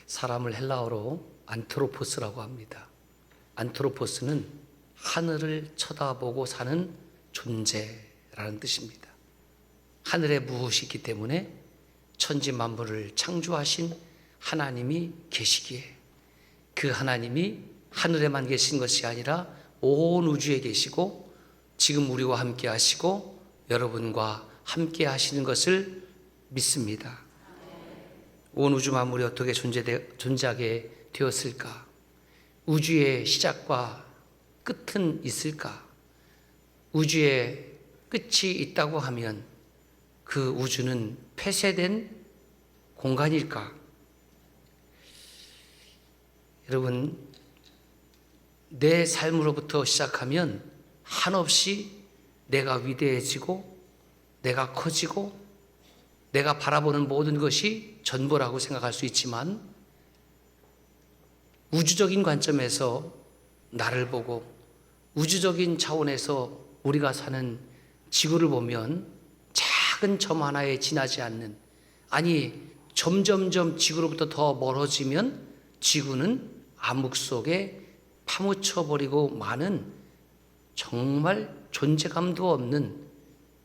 사람을 헬라어로 안트로포스라고 합니다. 안트로포스는 하늘을 쳐다보고 사는 존재라는 뜻입니다. 하늘에 무엇이 있기 때문에 천지 만물을 창조하신 하나님이 계시기에 그 하나님이 하늘에만 계신 것이 아니라 온 우주에 계시고 지금 우리와 함께 하시고 여러분과 함께 하시는 것을 믿습니다. 온 우주 만물이 어떻게 존재하게 되었을까? 우주의 시작과 끝은 있을까? 우주의 끝이 있다고 하면 그 우주는 폐쇄된 공간일까? 여러분, 내 삶으로부터 시작하면 한없이 내가 위대해지고 내가 커지고 내가 바라보는 모든 것이 전부라고 생각할 수 있지만 우주적인 관점에서 나를 보고 우주적인 차원에서 우리가 사는 지구를 보면 작은 점 하나에 지나지 않는, 아니 점점점 지구로부터 더 멀어지면 지구는 암흑 속에 파묻혀버리고 마는 정말 존재감도 없는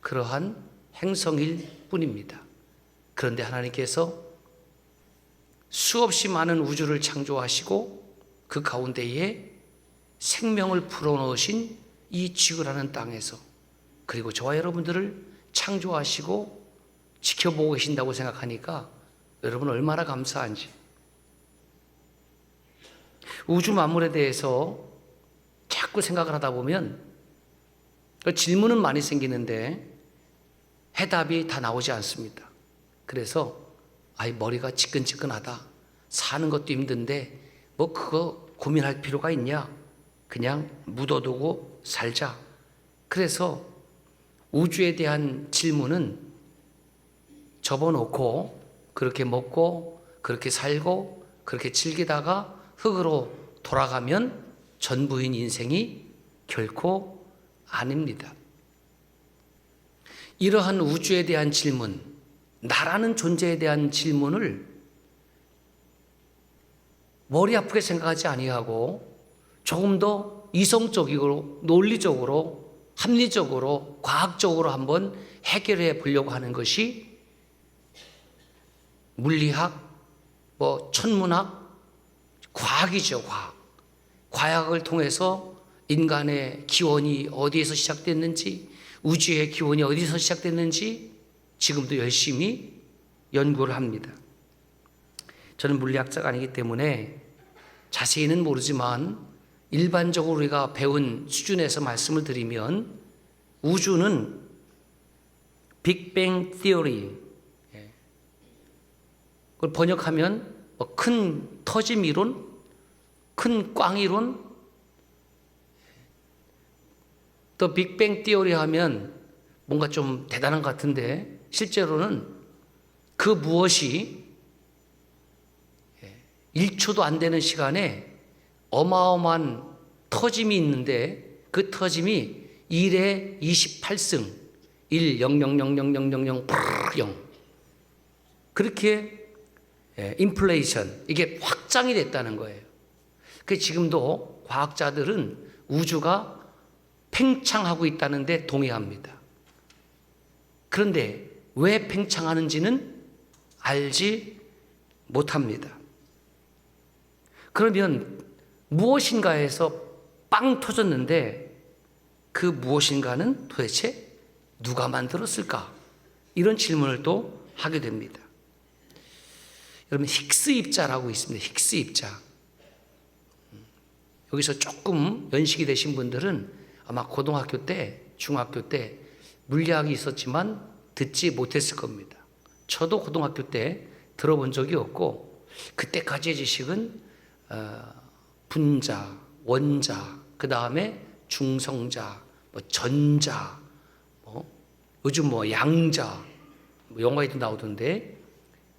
그러한 행성일 뿐입니다. 그런데 하나님께서 수없이 많은 우주를 창조하시고 그 가운데에 생명을 불어넣으신 이 지구라는 땅에서, 그리고 저와 여러분들을 창조하시고 지켜보고 계신다고 생각하니까 여러분 얼마나 감사한지. 우주 만물에 대해서 자꾸 생각을 하다 보면 질문은 많이 생기는데 해답이 다 나오지 않습니다. 그래서 머리가 지끈지끈하다, 사는 것도 힘든데 뭐 그거 고민할 필요가 있냐, 그냥 묻어두고 살자. 그래서 우주에 대한 질문은 접어놓고 그렇게 먹고 그렇게 살고 그렇게 즐기다가 흙으로 돌아가면 전부인 인생이 결코 아닙니다. 이러한 우주에 대한 질문, 나라는 존재에 대한 질문을 머리 아프게 생각하지 아니하고 조금 더 이성적이고 논리적으로 합리적으로 과학적으로 한번 해결해 보려고 하는 것이 물리학, 천문학, 과학이죠. 과학을 통해서 인간의 기원이 어디에서 시작됐는지, 우주의 기원이 어디서 시작됐는지 지금도 열심히 연구를 합니다. 저는 물리학자가 아니기 때문에 자세히는 모르지만 일반적으로 우리가 배운 수준에서 말씀을 드리면 우주는 빅뱅 티어리, 그걸 번역하면 큰 터짐 이론, 큰 꽝 이론, 또 빅뱅 티어리 하면 뭔가 좀 대단한 것 같은데 실제로는 그 무엇이 1초도 안 되는 시간에 어마어마한 터짐이 있는데 그 터짐이 1의 28승 1, 0, 0, 0, 0, 0, 0, 0, 0 그렇게 인플레이션, 이게 확장이 됐다는 거예요. 그 지금도 과학자들은 우주가 팽창하고 있다는 데 동의합니다. 그런데 왜 팽창하는지는 알지 못합니다. 그러면 무엇인가에서 빵 터졌는데 그 무엇인가는 도대체 누가 만들었을까? 이런 질문을 또 하게 됩니다. 여러분, 힉스 입자라고 있습니다. 힉스 입자. 여기서 조금 연식이 되신 분들은 아마 고등학교 때, 중학교 때 물리학이 있었지만 듣지 못했을 겁니다. 저도 고등학교 때 들어본 적이 없고 그때까지의 지식은 분자, 원자, 그 다음에 중성자, 전자, 요즘 양자, 영화에도 나오던데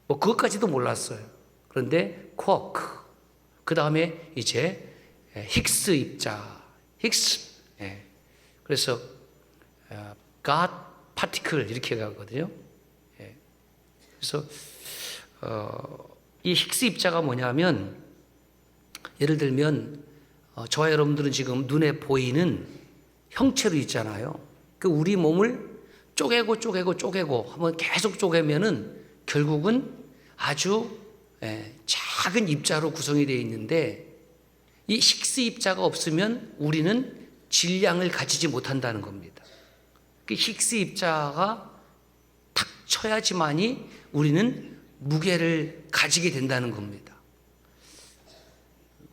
그것까지도 몰랐어요. 그런데 쿼크, 그 다음에 이제 힉스 입자, 힉스. 그래서 God particle 이렇게 가거든요. 그래서 이 힉스 입자가 뭐냐면, 예를 들면 저와 여러분들은 지금 눈에 보이는 형체로 있잖아요. 그 우리 몸을 쪼개고 한번 계속 쪼개면은 결국은 아주 작은 입자로 구성이 되어 있는데, 이 힉스 입자가 없으면 우리는 질량을 가지지 못한다는 겁니다. 그 힉스 입자가 탁 쳐야지만이 우리는 무게를 가지게 된다는 겁니다.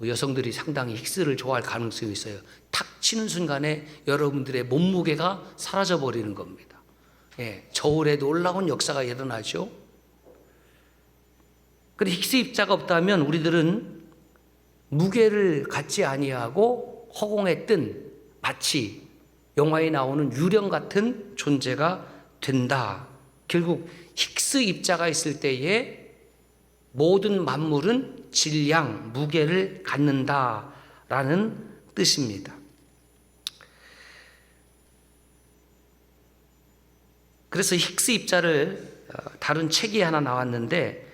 여성들이 상당히 힉스를 좋아할 가능성이 있어요. 탁 치는 순간에 여러분들의 몸무게가 사라져 버리는 겁니다. 저울에 놀라운 역사가 일어나죠. 그런데 힉스 입자가 없다면 우리들은 무게를 갖지 아니하고 허공에 뜬 마치 영화에 나오는 유령 같은 존재가 된다. 결국 힉스 입자가 있을 때에 모든 만물은 질량, 무게를 갖는다라는 뜻입니다. 그래서 힉스 입자를 다룬 책이 하나 나왔는데,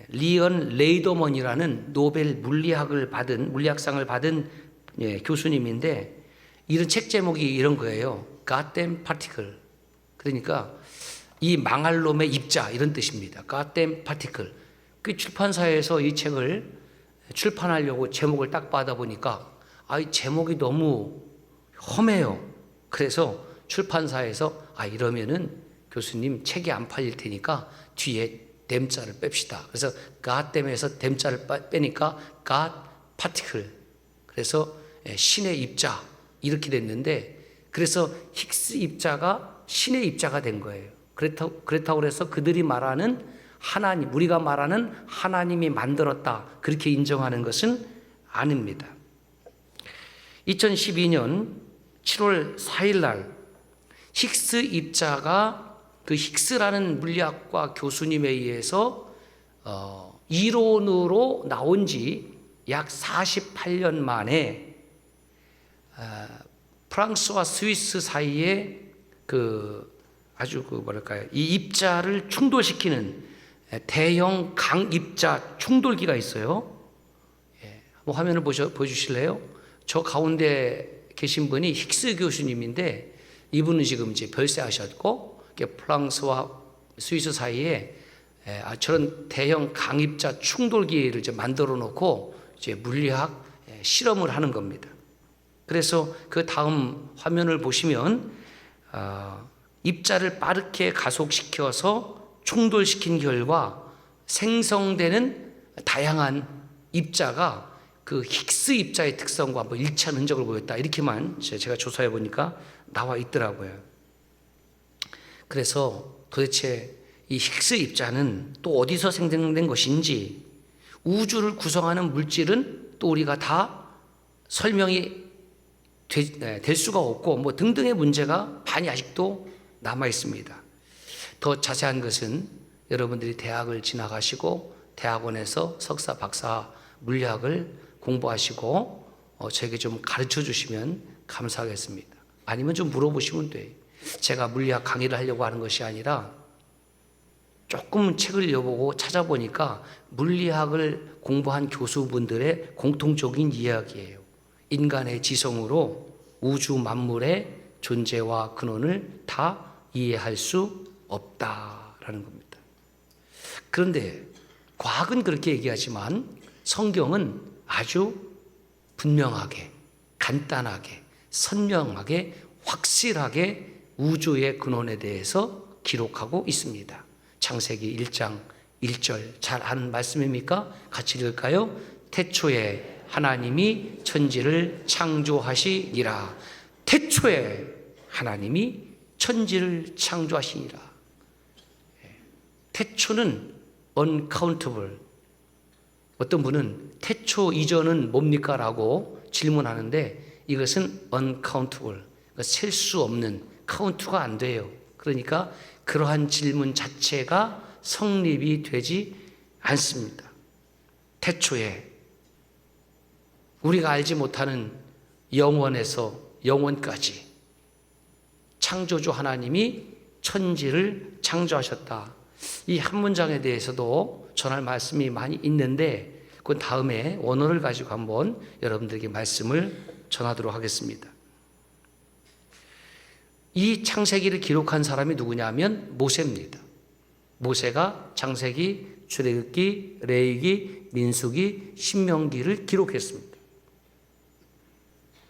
리언 레이더먼이라는 노벨 물리학상을 받은 교수님인데, 이런 책 제목이 이런 거예요. Goddamn particle. 그러니까 이 망할 놈의 입자, 이런 뜻입니다. Goddamn particle. 그 출판사에서 이 책을 출판하려고 제목을 딱 받아보니까 이 제목이 너무 험해요. 그래서 출판사에서 이러면은 교수님 책이 안 팔릴 테니까 뒤에 댐자를 뺍시다. 그래서 Goddamm에서 댐자를 빼니까 God particle. 그래서 신의 입자 이렇게 됐는데, 그래서 힉스 입자가 신의 입자가 된 거예요. 그렇다고 해서 그들이 말하는 하나님, 우리가 말하는 하나님이 만들었다, 그렇게 인정하는 것은 아닙니다. 2012년 7월 4일 날 힉스 입자가 그 힉스라는 물리학과 교수님에 의해서 이론으로 나온 지 약 48년 만에 프랑스와 스위스 사이에 이 입자를 충돌시키는 대형 강입자 충돌기가 있어요. 한번 화면을 보여주실래요? 저 가운데 계신 분이 힉스 교수님인데, 이분은 지금 이제 별세하셨고, 프랑스와 스위스 사이에 저런 대형 강입자 충돌기를 이제 만들어 놓고 이제 물리학 실험을 하는 겁니다. 그래서 그 다음 화면을 보시면 입자를 빠르게 가속시켜서 충돌시킨 결과 생성되는 다양한 입자가 그 힉스 입자의 특성과 한번 일치하는 흔적을 보였다, 이렇게만 제가 조사해 보니까 나와 있더라고요. 그래서 도대체 이 힉스 입자는 또 어디서 생성된 것인지, 우주를 구성하는 물질은 또 우리가 다 설명이 될 수가 없고, 등등의 문제가 많이 아직도 남아 있습니다. 더 자세한 것은 여러분들이 대학을 지나가시고 대학원에서 석사, 박사 물리학을 공부하시고 저에게 좀 가르쳐 주시면 감사하겠습니다. 아니면 좀 물어보시면 돼요. 제가 물리학 강의를 하려고 하는 것이 아니라 조금 책을 읽어보고 찾아보니까 물리학을 공부한 교수분들의 공통적인 이야기예요. 인간의 지성으로 우주 만물의 존재와 근원을 다 이해할 수 없다라는 겁니다. 그런데 과학은 그렇게 얘기하지만 성경은 아주 분명하게, 간단하게, 선명하게, 확실하게 우주의 근원에 대해서 기록하고 있습니다. 창세기 1장 1절 잘 아는 말씀입니까? 같이 읽을까요? 태초에 하나님이 천지를 창조하시니라. 태초에 하나님이 천지를 창조하시니라. 태초는 uncountable. 어떤 분은 태초 이전은 뭡니까? 라고 질문하는데, 이것은 uncountable. 셀 수 없는, 카운트가 안 돼요. 그러니까 그러한 질문 자체가 성립이 되지 않습니다. 태초에 우리가 알지 못하는 영원에서 영원까지 창조주 하나님이 천지를 창조하셨다. 이 한 문장에 대해서도 전할 말씀이 많이 있는데 그건 다음에 원어를 가지고 한번 여러분들에게 말씀을 전하도록 하겠습니다. 이 창세기를 기록한 사람이 누구냐면 모세입니다. 모세가 창세기, 출애굽기, 레위기, 민수기, 신명기를 기록했습니다.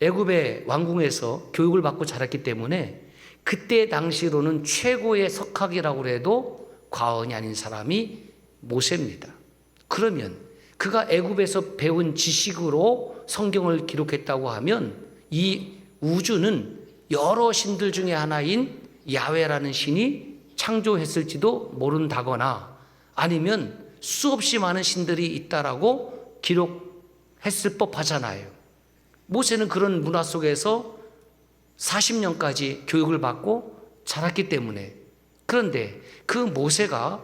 애굽의 왕궁에서 교육을 받고 자랐기 때문에 그때 당시로는 최고의 석학이라고 해도 과언이 아닌 사람이 모세입니다. 그러면 그가 애굽에서 배운 지식으로 성경을 기록했다고 하면 이 우주는 여러 신들 중에 하나인 야훼라는 신이 창조했을지도 모른다거나 아니면 수없이 많은 신들이 있다라고 기록했을 법하잖아요. 모세는 그런 문화 속에서 40년까지 교육을 받고 자랐기 때문에. 그런데 그 모세가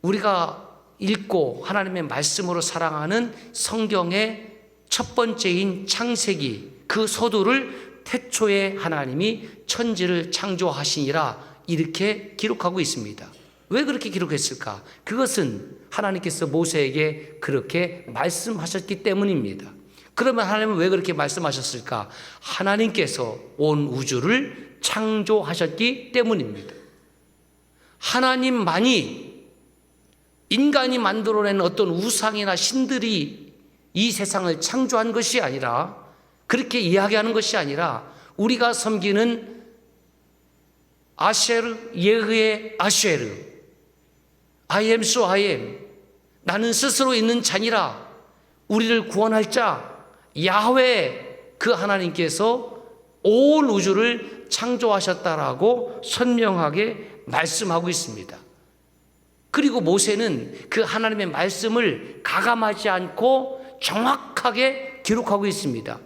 우리가 읽고 하나님의 말씀으로 사랑하는 성경의 첫 번째인 창세기, 그 서두를 태초에 하나님이 천지를 창조하시니라 이렇게 기록하고 있습니다. 왜 그렇게 기록했을까? 그것은 하나님께서 모세에게 그렇게 말씀하셨기 때문입니다. 그러면 하나님은 왜 그렇게 말씀하셨을까? 하나님께서 온 우주를 창조하셨기 때문입니다. 하나님만이 인간이 만들어낸 어떤 우상이나 신들이 이 세상을 창조한 것이 아니라, 그렇게 이야기하는 것이 아니라 우리가 섬기는 아쉐르, 예흐의 아쉐르, I am so I am, 나는 스스로 있는 자니라, 우리를 구원할 자 야훼, 그 하나님께서 온 우주를 창조하셨다라고 선명하게 말씀하고 있습니다. 그리고 모세는 그 하나님의 말씀을 가감하지 않고 정확하게 기록하고 있습니다.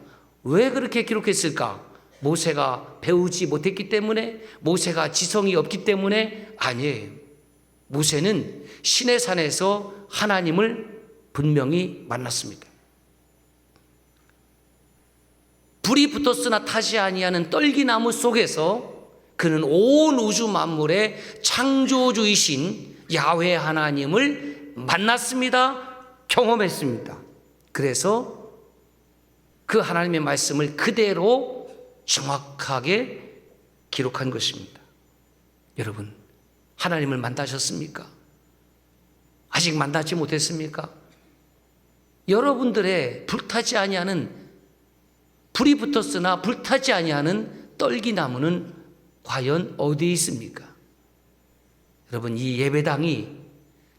왜 그렇게 기록했을까? 모세가 배우지 못했기 때문에? 모세가 지성이 없기 때문에? 아니에요. 모세는 시내산에서 하나님을 분명히 만났습니다. 불이 붙었으나 타지 아니하는 떨기나무 속에서 그는 온 우주 만물의 창조주이신 야훼 하나님을 만났습니다. 경험했습니다. 그래서 그 하나님의 말씀을 그대로 정확하게 기록한 것입니다. 여러분, 하나님을 만나셨습니까? 아직 만나지 못했습니까? 여러분들의 불타지 아니하는, 불이 붙었으나 불타지 아니하는 떨기나무는 과연 어디에 있습니까? 여러분, 이 예배당이,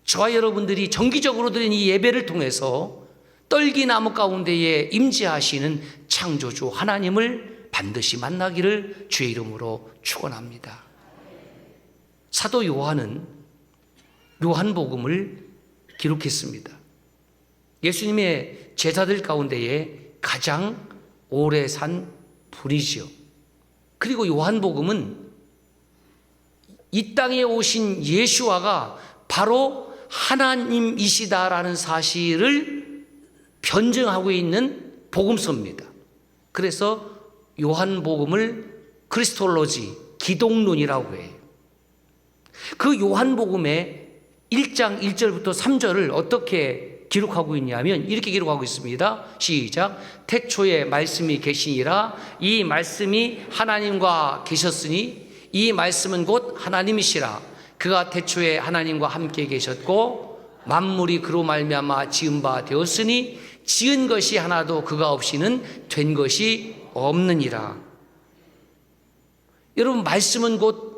저와 여러분들이 정기적으로 드린 이 예배를 통해서 떨기나무 가운데에 임재하시는 창조주 하나님을 반드시 만나기를 주의 이름으로 축원합니다. 사도 요한은 요한복음을 기록했습니다. 예수님의 제자들 가운데에 가장 오래 산 분이지요. 그리고 요한복음은 이 땅에 오신 예수와가 바로 하나님이시다라는 사실을 변증하고 있는 복음서입니다. 그래서 요한복음을 크리스톨로지, 기독론이라고 해요. 그 요한복음의 1장 1절부터 3절을 어떻게 기록하고 있냐면 이렇게 기록하고 있습니다. 시작. 태초에 말씀이 계시니라. 이 말씀이 하나님과 계셨으니 이 말씀은 곧 하나님이시라. 그가 태초에 하나님과 함께 계셨고 만물이 그로 말미암아 지은 바 되었으니 지은 것이 하나도 그가 없이는 된 것이 없느니라. 여러분, 말씀은 곧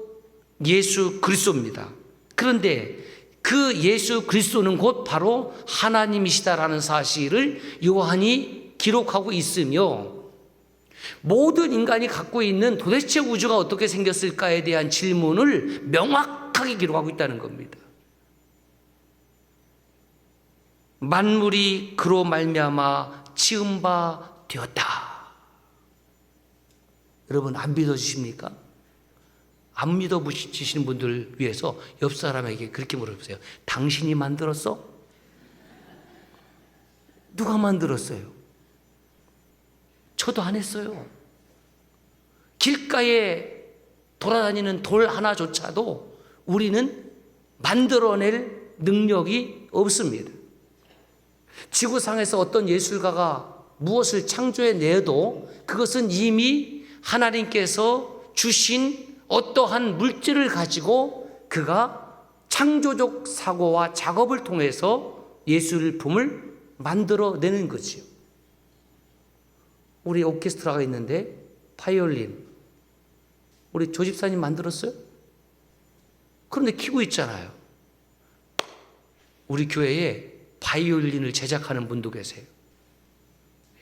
예수 그리스도입니다. 그런데 그 예수 그리스도는 곧 바로 하나님이시다라는 사실을 요한이 기록하고 있으며, 모든 인간이 갖고 있는 도대체 우주가 어떻게 생겼을까에 대한 질문을 명확하게 기록하고 있다는 겁니다. 만물이 그로 말미암아 지은 바 되었다. 여러분, 안 믿어지십니까? 안 믿어지시는 분들을 위해서 옆 사람에게 그렇게 물어보세요. 당신이 만들었어? 누가 만들었어요? 저도 안 했어요. 길가에 돌아다니는 돌 하나조차도 우리는 만들어낼 능력이 없습니다. 지구상에서 어떤 예술가가 무엇을 창조해내도 그것은 이미 하나님께서 주신 어떠한 물질을 가지고 그가 창조적 사고와 작업을 통해서 예술품을 만들어내는 거지요. 우리 오케스트라가 있는데 바이올린 우리 조집사님 만들었어요? 그런데 키고 있잖아요. 우리 교회에 바이올린을 제작하는 분도 계세요.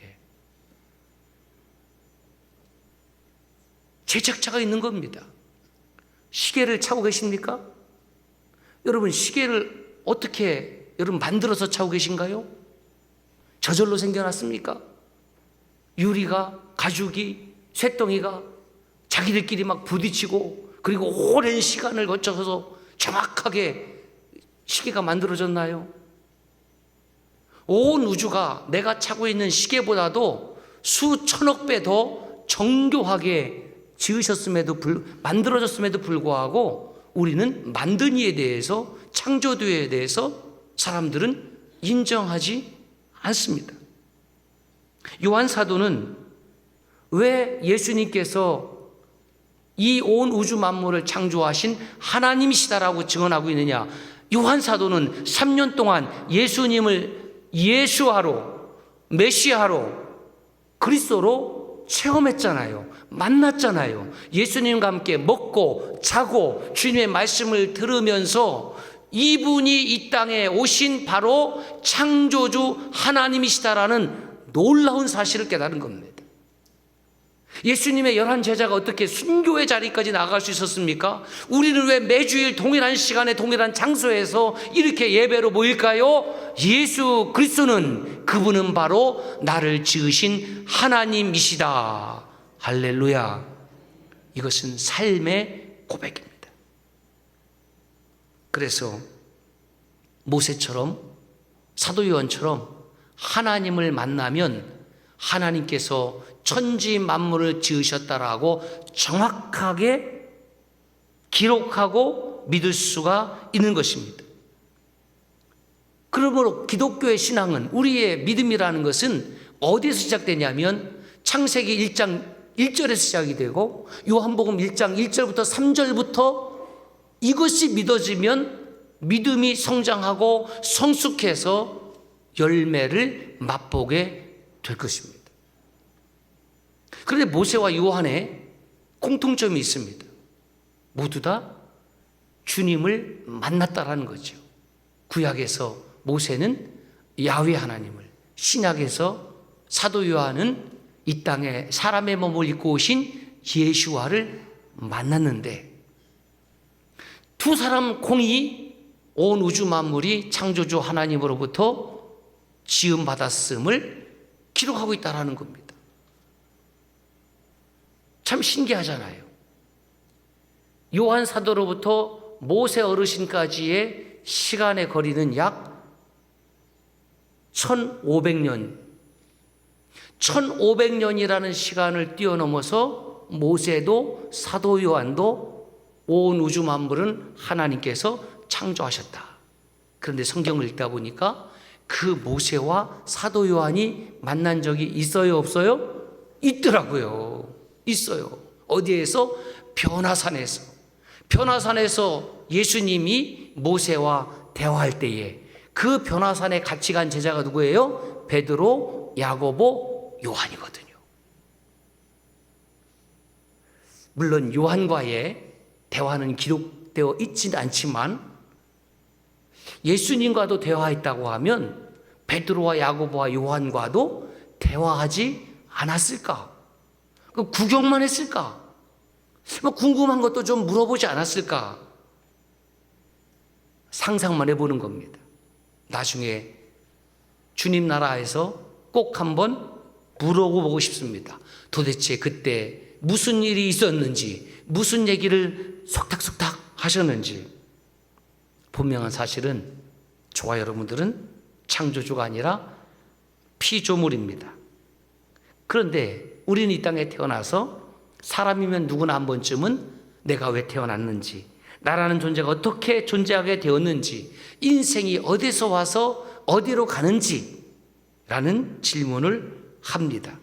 예. 제작자가 있는 겁니다. 시계를 차고 계십니까? 여러분 시계를 어떻게 여러분 만들어서 차고 계신가요? 저절로 생겨났습니까? 유리가, 가죽이, 쇳덩이가 자기들끼리 막 부딪히고 그리고 오랜 시간을 거쳐서 정확하게 시계가 만들어졌나요? 온 우주가 내가 차고 있는 시계보다도 수천억 배 더 정교하게 만들어졌음에도 불구하고 우리는 만든 이에 대해서, 창조도에 대해서 사람들은 인정하지 않습니다. 요한 사도는 왜 예수님께서 이 온 우주 만물을 창조하신 하나님이시다라고 증언하고 있느냐? 요한 사도는 3년 동안 예수님을 예수하로, 메시아로, 그리스도로 체험했잖아요. 만났잖아요. 예수님과 함께 먹고 자고 주님의 말씀을 들으면서 이분이 이 땅에 오신 바로 창조주 하나님이시다라는 놀라운 사실을 깨달은 겁니다. 예수님의 11제자가 어떻게 순교의 자리까지 나아갈 수 있었습니까? 우리는 왜 매주일 동일한 시간에 동일한 장소에서 이렇게 예배로 모일까요? 예수 그리스도는, 그분은 바로 나를 지으신 하나님이시다. 할렐루야. 이것은 삶의 고백입니다. 그래서 모세처럼, 사도 요한처럼 하나님을 만나면 하나님께서 천지 만물을 지으셨다라고 정확하게 기록하고 믿을 수가 있는 것입니다. 그러므로 기독교의 신앙은, 우리의 믿음이라는 것은 어디에서 시작되냐면 창세기 1장 1절에서 시작이 되고 요한복음 1장 1절부터 3절부터 이것이 믿어지면 믿음이 성장하고 성숙해서 열매를 맛보게 될 것입니다. 그런데 모세와 요한의 공통점이 있습니다. 모두 다 주님을 만났다라는 거죠. 구약에서 모세는 야훼 하나님을, 신약에서 사도 요한은 이 땅에 사람의 몸을 입고 오신 예수와를 만났는데, 두 사람 공이 온 우주 만물이 창조주 하나님으로부터 지음받았음을 기록하고 있다는 겁니다. 참 신기하잖아요. 요한 사도로부터 모세 어르신까지의 시간의 거리는 약 1500년, 1500년이라는 시간을 뛰어넘어서 모세도 사도 요한도 온 우주 만물은 하나님께서 창조하셨다. 그런데 성경을 읽다 보니까 그 모세와 사도 요한이 만난 적이 있어요, 없어요? 있더라고요. 있어요. 어디에서? 변화산에서. 변화산에서 예수님이 모세와 대화할 때에 그 변화산에 같이 간 제자가 누구예요? 베드로, 야고보, 요한이거든요. 물론 요한과의 대화는 기록되어 있지는 않지만 예수님과도 대화했다고 하면 베드로와 야고보와 요한과도 대화하지 않았을까? 구경만 했을까? 궁금한 것도 좀 물어보지 않았을까? 상상만 해보는 겁니다. 나중에 주님 나라에서 꼭 한번 물어보고 싶습니다. 도대체 그때 무슨 일이 있었는지, 무슨 얘기를 속닥속닥 하셨는지. 분명한 사실은 저와 여러분들은 창조주가 아니라 피조물입니다. 그런데 우리는 이 땅에 태어나서 사람이면 누구나 한 번쯤은 내가 왜 태어났는지, 나라는 존재가 어떻게 존재하게 되었는지, 인생이 어디서 와서 어디로 가는지 라는 질문을 합니다.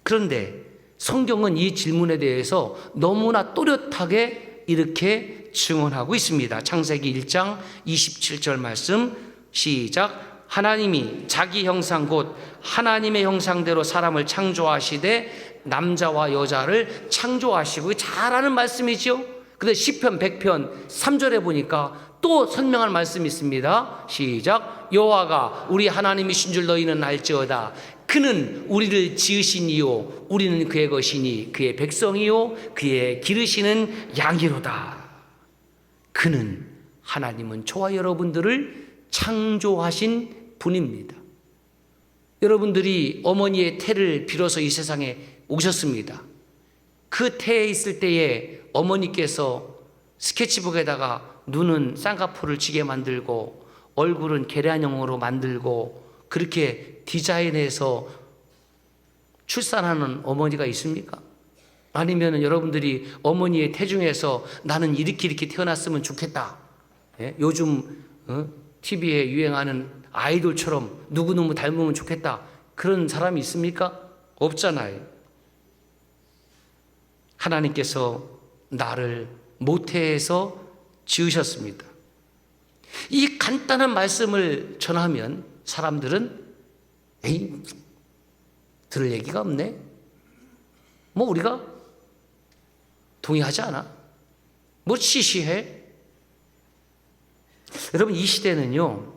그런데 성경은 이 질문에 대해서 너무나 또렷하게 이렇게 증언하고 있습니다. 창세기 1장 27절 말씀 시작. 하나님이 자기 형상 곧 하나님의 형상대로 사람을 창조하시되 남자와 여자를 창조하시고, 잘하는 말씀이죠. 근데 시편 100편 3절에 보니까 또 설명할 말씀이 있습니다. 시작. 여호와가 우리 하나님이신 줄 너희는 알지어다. 그는 우리를 지으신 이요 우리는 그의 것이니 그의 백성이요 그의 기르시는 양이로다. 그는, 하나님은 저와 여러분들을 창조하신 분입니다. 여러분들이 어머니의 태를 빌어서 이 세상에 오셨습니다. 그 태에 있을 때에 어머니께서 스케치북에다가 눈은 쌍꺼풀을 지게 만들고 얼굴은 계란형으로 만들고 그렇게 디자인해서 출산하는 어머니가 있습니까? 아니면 여러분들이 어머니의 태 중에서 나는 이렇게 태어났으면 좋겠다. 예? 요즘 TV에 유행하는 아이돌처럼 누구누구 닮으면 좋겠다. 그런 사람이 있습니까? 없잖아요. 하나님께서 나를 모태에서 지으셨습니다. 이 간단한 말씀을 전하면 사람들은 에이, 들을 얘기가 없네. 뭐 우리가 동의하지 않아. 뭐 시시해. 여러분, 이 시대는요,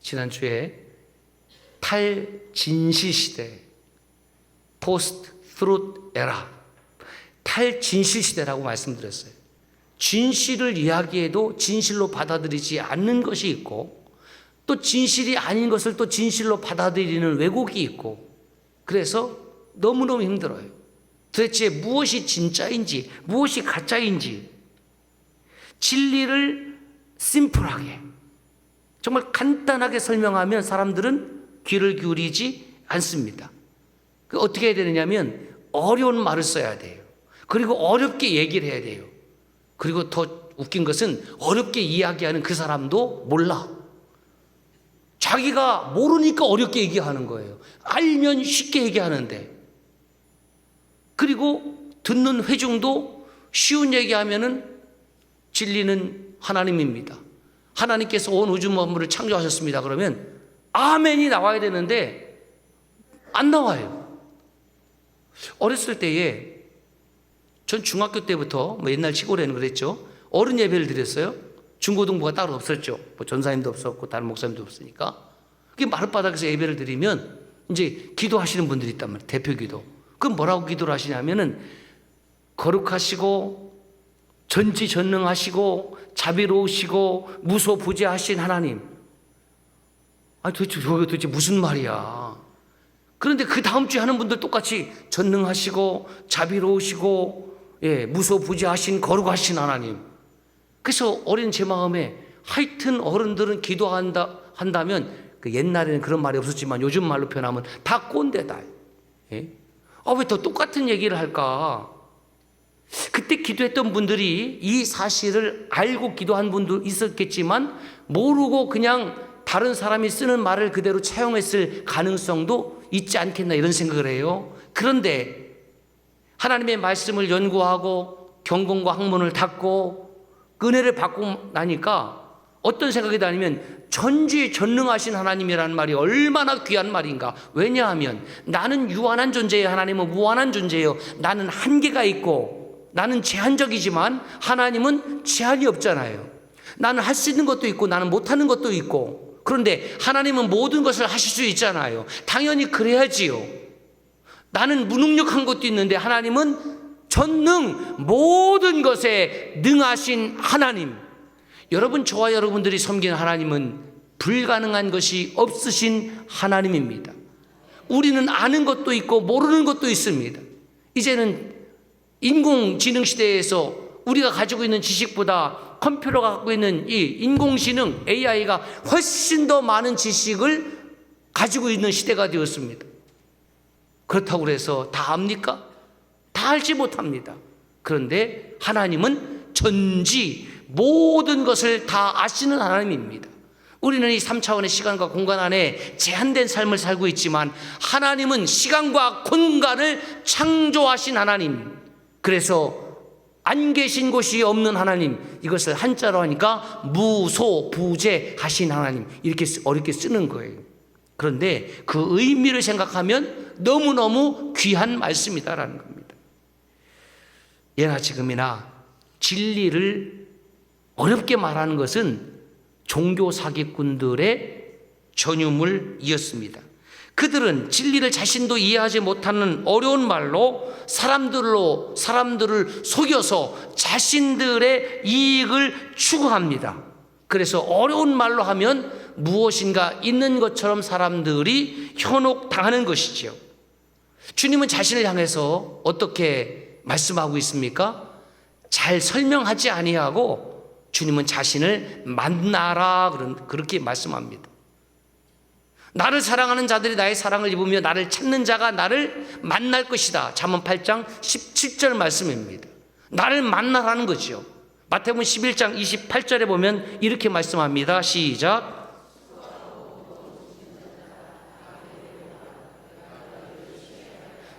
지난주에 탈진실 시대, 포스트 트루트 에라, 탈진실 시대라고 말씀드렸어요. 진실을 이야기해도 진실로 받아들이지 않는 것이 있고, 또 진실이 아닌 것을 또 진실로 받아들이는 왜곡이 있고, 그래서 너무너무 힘들어요. 도대체 무엇이 진짜인지 무엇이 가짜인지 진리를 심플하게, 정말 간단하게 설명하면 사람들은 귀를 기울이지 않습니다. 어떻게 해야 되느냐면 어려운 말을 써야 돼요. 그리고 어렵게 얘기를 해야 돼요. 그리고 더 웃긴 것은 어렵게 이야기하는 그 사람도 몰라. 자기가 모르니까 어렵게 얘기하는 거예요. 알면 쉽게 얘기하는데. 그리고 듣는 회중도 쉬운 얘기하면은 진리는 하나님입니다. 하나님께서 온 우주 만물을 창조하셨습니다. 그러면 아멘이 나와야 되는데 안 나와요. 어렸을 때에 전 중학교 때부터 옛날 시골에는 그랬죠. 어른 예배를 드렸어요. 중고등부가 따로 없었죠. 뭐 전사님도 없었고 다른 목사님도 없으니까. 그게 마룻바닥에서 예배를 드리면 이제 기도하시는 분들이 있단 말이에요. 대표 기도. 그럼 뭐라고 기도를 하시냐면은 거룩하시고 전지전능하시고 자비로우시고 무소부재하신 하나님. 도대체 무슨 말이야. 그런데 그 다음 주에 하는 분들 똑같이 전능하시고 자비로우시고 무소부재하신 거룩하신 하나님. 그래서 어린 제 마음에 하여튼 어른들은 기도한다면 그 옛날에는 그런 말이 없었지만 요즘 말로 표현하면 다 꼰대다. 왜 더 똑같은 얘기를 할까? 그때 기도했던 분들이 이 사실을 알고 기도한 분도 있었겠지만 모르고 그냥 다른 사람이 쓰는 말을 그대로 차용했을 가능성도 있지 않겠나 이런 생각을 해요. 그런데 하나님의 말씀을 연구하고 경공과 학문을 닦고 은혜를 받고 나니까 어떤 생각이 드냐면 전지전능하신 하나님이라는 말이 얼마나 귀한 말인가. 왜냐하면 나는 유한한 존재예요. 하나님은 무한한 존재예요. 나는 한계가 있고 나는 제한적이지만 하나님은 제한이 없잖아요. 나는 할 수 있는 것도 있고 나는 못하는 것도 있고. 그런데 하나님은 모든 것을 하실 수 있잖아요. 당연히 그래야지요. 나는 무능력한 것도 있는데 하나님은 전능, 모든 것에 능하신 하나님. 여러분, 저와 여러분들이 섬기는 하나님은 불가능한 것이 없으신 하나님입니다. 우리는 아는 것도 있고 모르는 것도 있습니다. 이제는 인공지능 시대에서 우리가 가지고 있는 지식보다 컴퓨터가 갖고 있는 이 인공지능 AI가 훨씬 더 많은 지식을 가지고 있는 시대가 되었습니다. 그렇다고 해서 다 압니까? 다 알지 못합니다. 그런데 하나님은 전지 모든 것을 다 아시는 하나님입니다. 우리는 이 3차원의 시간과 공간 안에 제한된 삶을 살고 있지만 하나님은 시간과 공간을 창조하신 하나님, 그래서 안 계신 곳이 없는 하나님, 이것을 한자로 하니까 무소부재하신 하나님, 이렇게 어렵게 쓰는 거예요. 그런데 그 의미를 생각하면 너무너무 귀한 말씀이다라는 겁니다. 예나 지금이나 진리를 어렵게 말하는 것은 종교 사기꾼들의 전유물이었습니다. 그들은 진리를 자신도 이해하지 못하는 어려운 말로 사람들을 속여서 자신들의 이익을 추구합니다. 그래서 어려운 말로 하면 무엇인가 있는 것처럼 사람들이 현혹당하는 것이지요. 주님은 자신을 향해서 어떻게 말씀하고 있습니까? 잘 설명하지 아니하고 주님은 자신을 만나라 그렇게 말씀합니다. 나를 사랑하는 자들이 나의 사랑을 입으며 나를 찾는 자가 나를 만날 것이다. 잠언 8장 17절 말씀입니다. 나를 만나라는 거죠. 마태복음 11장 28절에 보면 이렇게 말씀합니다. 시작.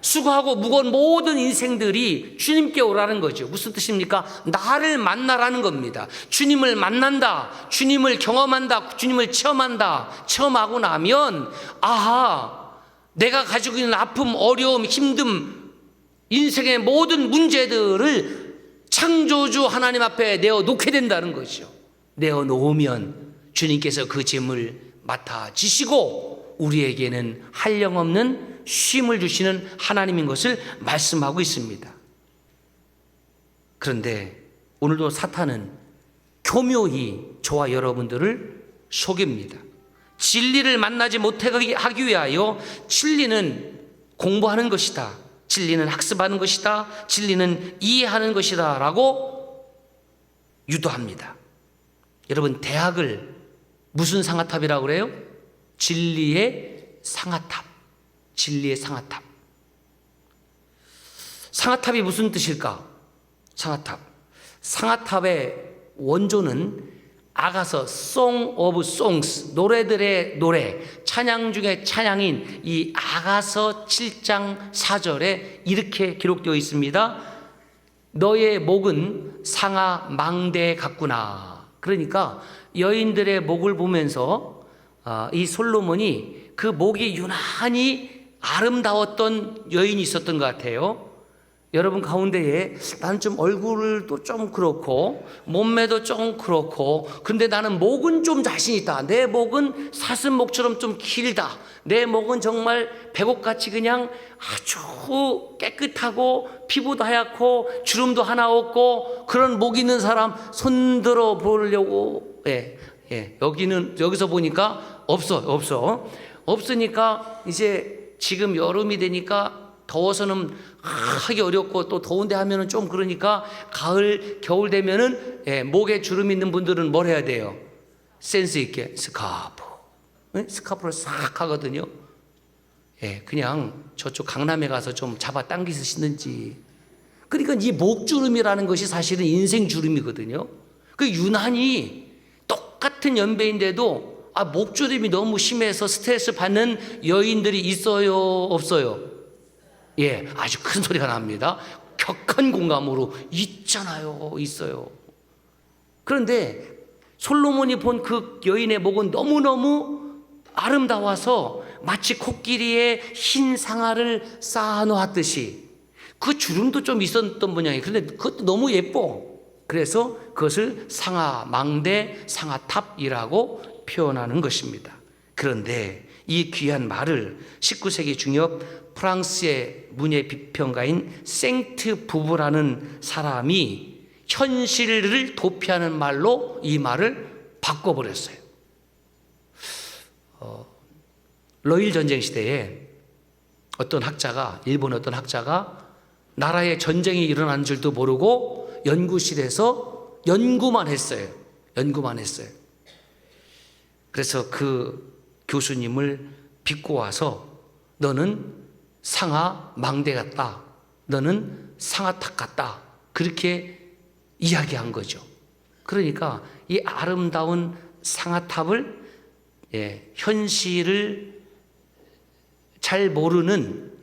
수고하고 무거운 모든 인생들이 주님께 오라는 거죠. 무슨 뜻입니까? 나를 만나라는 겁니다. 주님을 만난다, 주님을 경험한다, 주님을 체험하고 나면 아하, 내가 가지고 있는 아픔, 어려움, 힘듦, 인생의 모든 문제들을 창조주 하나님 앞에 내어놓게 된다는 거죠. 내어놓으면 주님께서 그 짐을 맡아지시고 우리에게는 한량없는 쉼을 주시는 하나님인 것을 말씀하고 있습니다. 그런데 오늘도 사탄은 교묘히 저와 여러분들을 속입니다. 진리를 만나지 못하게 하기 위하여 진리는 공부하는 것이다, 진리는 학습하는 것이다, 진리는 이해하는 것이다 라고 유도합니다. 여러분, 대학을 무슨 상아탑이라고 그래요? 진리의 상아탑. 진리의 상아탑. 상아탑이 무슨 뜻일까? 상아탑. 상아탑의 원조는 아가서 Song of Songs, 노래들의 노래, 찬양 중에 찬양인 이 아가서 7장 4절에 이렇게 기록되어 있습니다. 너의 목은 상아 망대 같구나. 그러니까 여인들의 목을 보면서 이 솔로몬이 그 목이 유난히 아름다웠던 여인이 있었던 것 같아요. 여러분 가운데에 나는 좀 얼굴도 좀 그렇고 몸매도 좀 그렇고 근데 나는 목은 좀 자신 있다. 내 목은 사슴목처럼 좀 길다. 내 목은 정말 백옥같이 그냥 아주 깨끗하고 피부도 하얗고 주름도 하나 없고 그런 목 있는 사람 손들어 보려고 여기서 보니까 없으니까 이제 지금 여름이 되니까 더워서는 하기 어렵고 또 더운데 하면은 좀 그러니까 가을 겨울 되면은 목에 주름 있는 분들은 뭘 해야 돼요? 센스 있게 스카프를 싹 하거든요. 그냥 저쪽 강남에 가서 좀 잡아 당기서 신는지. 그러니까 이 목주름이라는 것이 사실은 인생 주름이거든요. 그 유난히 똑같은 연배인데도 목주름이 너무 심해서 스트레스 받는 여인들이 있어요, 없어요? 아주 큰 소리가 납니다. 격한 공감으로 있어요. 그런데 솔로몬이 본 그 여인의 목은 너무너무 아름다워서 마치 코끼리에 흰 상아를 쌓아놓았듯이 그 주름도 좀 있었던 모양이에요. 그런데 그것도 너무 예뻐. 그래서 그것을 상아 망대, 상아탑이라고 표현하는 것입니다. 그런데 이 귀한 말을 19세기 중엽 프랑스의 문예 비평가인 생트 부부라는 사람이 현실을 도피하는 말로 이 말을 바꿔버렸어요. 러일 전쟁 시대에 일본 어떤 학자가 나라에 전쟁이 일어나는 줄도 모르고 연구실에서 연구만 했어요. 그래서 그 교수님을 빚고 와서 너는 상아 망대 같다, 너는 상아탑 같다, 그렇게 이야기한 거죠. 그러니까 이 아름다운 상아탑을 현실을 잘 모르는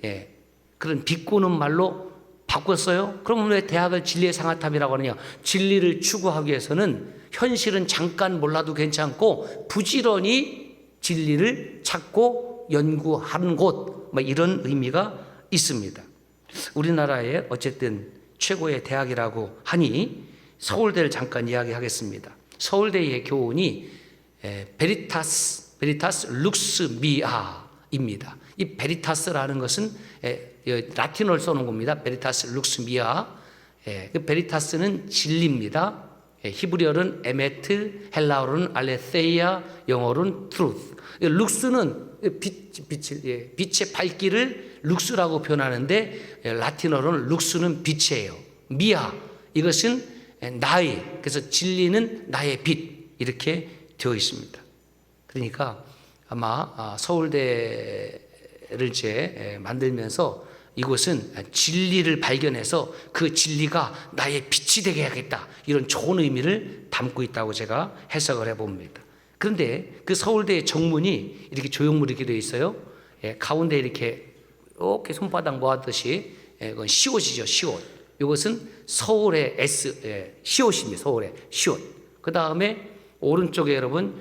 그런 비꼬는 말로 바꿨어요. 그럼 왜 대학을 진리의 상아탑이라고 하느냐? 진리를 추구하기 위해서는 현실은 잠깐 몰라도 괜찮고 부지런히 진리를 찾고 연구하는 곳, 이런 의미가 있습니다. 우리나라의 어쨌든 최고의 대학이라고 하니 서울대를 잠깐 이야기하겠습니다. 서울대의 교훈이 베리타스 룩스 미아입니다. 이 베리타스라는 것은 라틴어를 써놓은 겁니다. 베리타스 룩스 미아. 그 베리타스는 진리입니다. 히브리어는 에메트, 헬라어로는 알레세이아, 영어로는 truth. 룩스는 빛의 밝기를 룩스라고 표현하는데 라틴어로는 룩스는 빛이에요. 미아, 이것은 나의, 그래서 진리는 나의 빛, 이렇게 되어 있습니다. 그러니까 아마 서울대를 이제 만들면서 이곳은 진리를 발견해서 그 진리가 나의 빛이 되게 해야겠다, 이런 좋은 의미를 담고 있다고 제가 해석을 해봅니다. 그런데 그 서울대의 정문이 이렇게 조형물이 이렇게 되어 있어요. 가운데 이렇게 손바닥 모았듯이, 그건 시옷이죠, 시옷. 이것은 서울의 시옷입니다. 서울의 시옷. 그 다음에 오른쪽에 여러분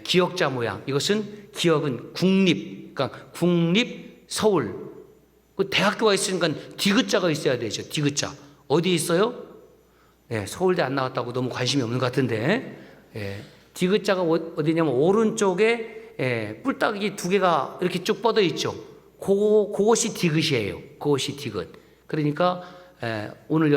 기역자 모양, 이것은 기역은 국립, 그러니까 국립 서울. 그 대학교가 있으니까 디귿자가 있어야 되죠. 디귿자. 어디 있어요? 서울대 안 나왔다고 너무 관심이 없는 것 같은데, 디귿자가 어디냐면 오른쪽에 뿔딱이 두 개가 이렇게 쭉 뻗어 있죠. 그것이 디귿이에요. 그것이 디귿. 그러니까 오늘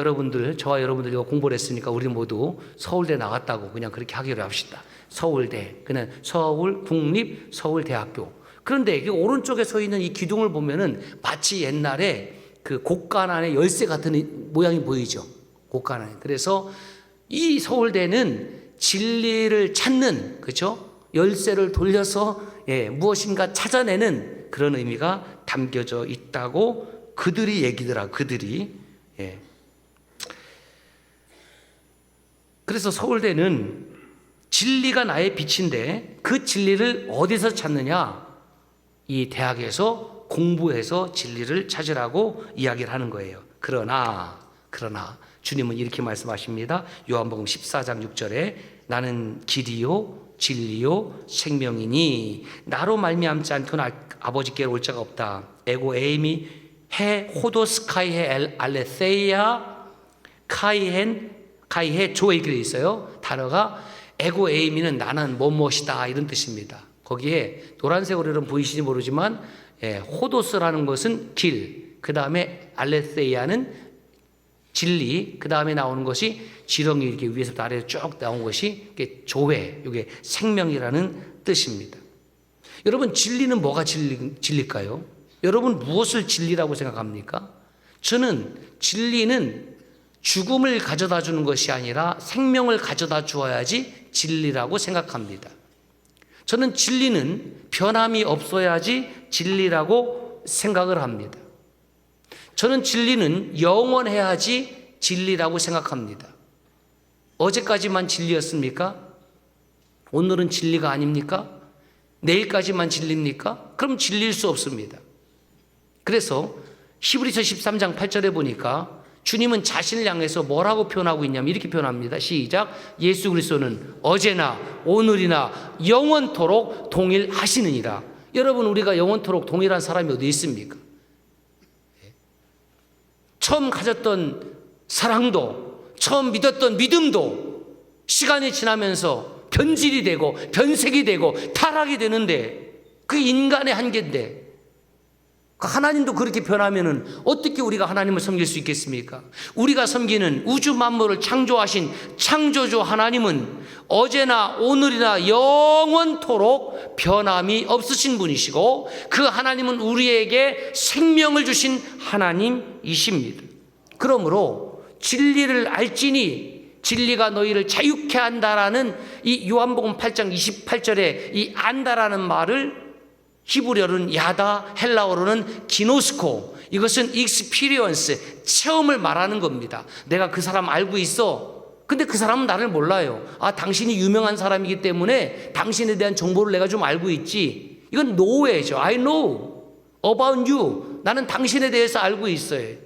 저와 여러분들 이거 공부를 했으니까 우리 모두 서울대 나갔다고 그냥 그렇게 하기로 합시다. 서울대, 그냥 서울국립서울대학교. 그런데 이 오른쪽에 서 있는 이 기둥을 보면은 마치 옛날에 그 곡간안의 열쇠 같은 모양이 보이죠. 곡간안. 그래서 이 서울대는 진리를 찾는, 그렇죠? 열쇠를 돌려서 무엇인가 찾아내는 그런 의미가 담겨져 있다고 그들이 얘기더라. 그들이. 그래서 서울대는 진리가 나의 빛인데 그 진리를 어디서 찾느냐? 이 대학에서 공부해서 진리를 찾으라고 이야기를 하는 거예요. 그러나 주님은 이렇게 말씀하십니다. 요한복음 14장 6절에 나는 길이요 진리요 생명이니 나로 말미암지 않고는 아버지께로 올 자가 없다. 에고 에이미 해 호도스카이 해 알레세이아 카이해 조에 이렇게 있어요. 단어가 에고 에이미는 나는 무엇이다, 이런 뜻입니다. 거기에 노란색으로 여러분 보이시지 모르지만 호도스라는 것은 길, 그 다음에 알레세이아는 진리, 그 다음에 나오는 것이 지렁이 이렇게 위에서부터 아래로 쭉 나온 것이 조회, 이게 생명이라는 뜻입니다. 여러분 진리는 뭐가 진리일까요? 여러분 무엇을 진리라고 생각합니까? 저는 진리는 죽음을 가져다 주는 것이 아니라 생명을 가져다 주어야지 진리라고 생각합니다. 저는 진리는 변함이 없어야지 진리라고 생각을 합니다. 저는 진리는 영원해야지 진리라고 생각합니다. 어제까지만 진리였습니까? 오늘은 진리가 아닙니까? 내일까지만 진리입니까? 그럼 진리일 수 없습니다. 그래서 히브리서 13장 8절에 보니까 주님은 자신을 향해서 뭐라고 표현하고 있냐면 이렇게 표현합니다. 시작. 예수 그리스도는 어제나 오늘이나 영원토록 동일하시느니라. 여러분 우리가 영원토록 동일한 사람이 어디 있습니까? 처음 가졌던 사랑도, 처음 믿었던 믿음도 시간이 지나면서 변질이 되고 변색이 되고 타락이 되는데 그게 인간의 한계인데, 하나님도 그렇게 변하면은 어떻게 우리가 하나님을 섬길 수 있겠습니까? 우리가 섬기는 우주 만물을 창조하신 창조주 하나님은 어제나 오늘이나 영원토록 변함이 없으신 분이시고 그 하나님은 우리에게 생명을 주신 하나님이십니다. 그러므로 진리를 알지니 진리가 너희를 자유케 한다라는 이 요한복음 8장 28절에 이 안다라는 말을 히브리어로는 야다, 헬라어로는 기노스코, 이것은 익스피리언스, 체험을 말하는 겁니다. 내가 그 사람 알고 있어. 근데 그 사람은 나를 몰라요. 아, 당신이 유명한 사람이기 때문에 당신에 대한 정보를 내가 좀 알고 있지. 이건 노예죠. I know about you. 나는 당신에 대해서 알고 있어요.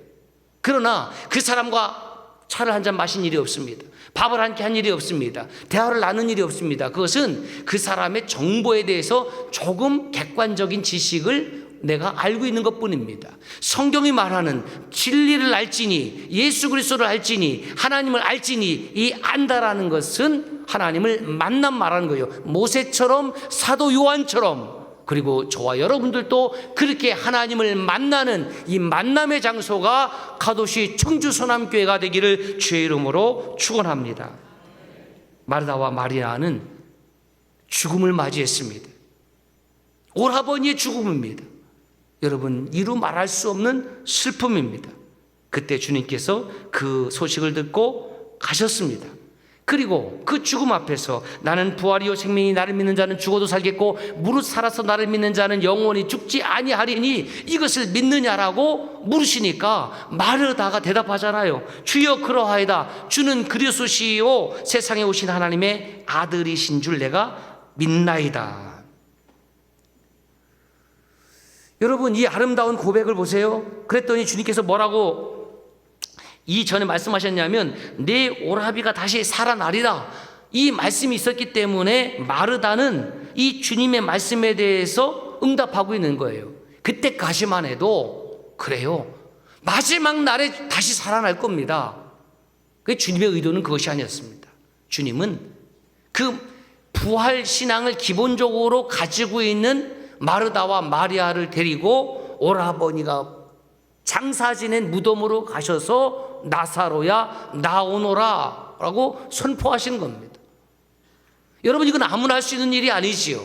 그러나 그 사람과 차를 한잔 마신 일이 없습니다. 밥을 함께 한 일이 없습니다. 대화를 나눈 일이 없습니다. 그것은 그 사람의 정보에 대해서 조금 객관적인 지식을 내가 알고 있는 것뿐입니다. 성경이 말하는 진리를 알지니, 예수 그리스도를 알지니, 하나님을 알지니, 이 안다라는 것은 하나님을 만남 말하는 거예요. 모세처럼, 사도 요한처럼, 그리고 저와 여러분들도 그렇게 하나님을 만나는 이 만남의 장소가 가도시 청주 소남교회가 되기를 주의 이름으로 축원합니다. 마르다와 마리아는 죽음을 맞이했습니다. 오라버니의 죽음입니다. 여러분, 이루 말할 수 없는 슬픔입니다. 그때 주님께서 그 소식을 듣고 가셨습니다. 그리고 그 죽음 앞에서 나는 부활이요 생명이 나를 믿는 자는 죽어도 살겠고 무릇 살아서 나를 믿는 자는 영원히 죽지 아니하리니 이것을 믿느냐라고 물으시니까 마르다가 대답하잖아요. 주여 그러하이다. 주는 그리스도시요 세상에 오신 하나님의 아들이신 줄 내가 믿나이다. 여러분, 이 아름다운 고백을 보세요. 그랬더니 주님께서 뭐라고 이전에 말씀하셨냐면 내 오라비가 다시 살아나리라. 이 말씀이 있었기 때문에 마르다는 이 주님의 말씀에 대해서 응답하고 있는 거예요. 그때까지만 해도 그래요, 마지막 날에 다시 살아날 겁니다. 주님의 의도는 그것이 아니었습니다. 주님은 그 부활 신앙을 기본적으로 가지고 있는 마르다와 마리아를 데리고 오라버니가 장사 지낸 무덤으로 가셔서 나사로야 나오너라 라고 선포하신 겁니다. 여러분, 이건 아무나 할 수 있는 일이 아니지요.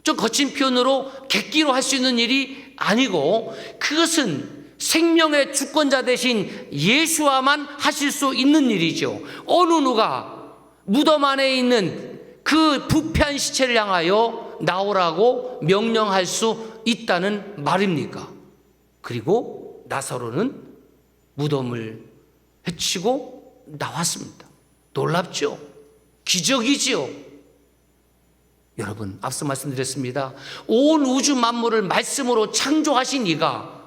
좀 거친 표현으로 객기로 할 수 있는 일이 아니고 그것은 생명의 주권자 되신 예수와만 하실 수 있는 일이죠. 어느 누가 무덤 안에 있는 그 부패한 시체를 향하여 나오라고 명령할 수 있다는 말입니까? 그리고 나사로는 무덤을 헤치고 나왔습니다. 놀랍죠? 기적이지요? 여러분, 앞서 말씀드렸습니다. 온 우주 만물을 말씀으로 창조하신 이가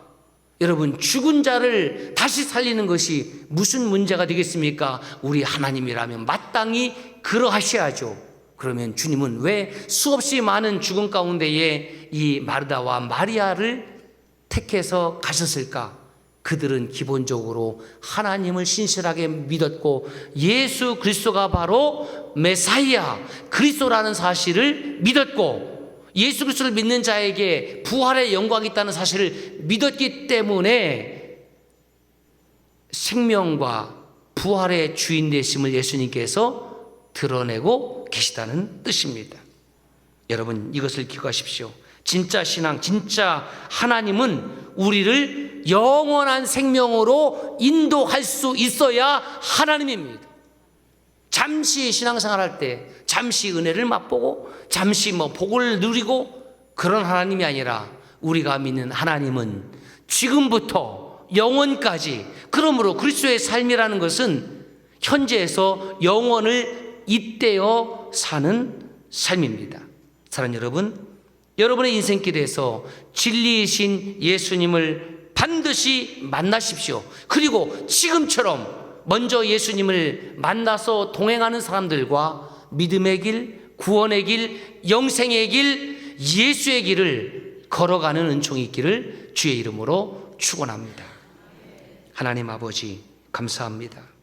여러분 죽은 자를 다시 살리는 것이 무슨 문제가 되겠습니까? 우리 하나님이라면 마땅히 그러하셔야죠. 그러면 주님은 왜 수없이 많은 죽음 가운데에 이 마르다와 마리아를 택해서 가셨을까? 그들은 기본적으로 하나님을 신실하게 믿었고 예수 그리스도가 바로 메사이아 그리스도라는 사실을 믿었고 예수 그리스도를 믿는 자에게 부활의 영광이 있다는 사실을 믿었기 때문에 생명과 부활의 주인 되심을 예수님께서 드러내고 계시다는 뜻입니다. 여러분, 이것을 기억하십시오. 진짜 신앙, 진짜 하나님은 우리를 영원한 생명으로 인도할 수 있어야 하나님입니다. 잠시 신앙생활 할 때 잠시 은혜를 맛보고 잠시 복을 누리고 그런 하나님이 아니라 우리가 믿는 하나님은 지금부터 영원까지, 그러므로 그리스도의 삶이라는 것은 현재에서 영원을 잇대어 사는 삶입니다. 사랑하는 여러분, 여러분의 인생길에서 진리이신 예수님을 반드시 만나십시오. 그리고 지금처럼 먼저 예수님을 만나서 동행하는 사람들과 믿음의 길, 구원의 길, 영생의 길, 예수의 길을 걸어가는 은총이 있기를 주의 이름으로 축원합니다. 하나님 아버지, 감사합니다.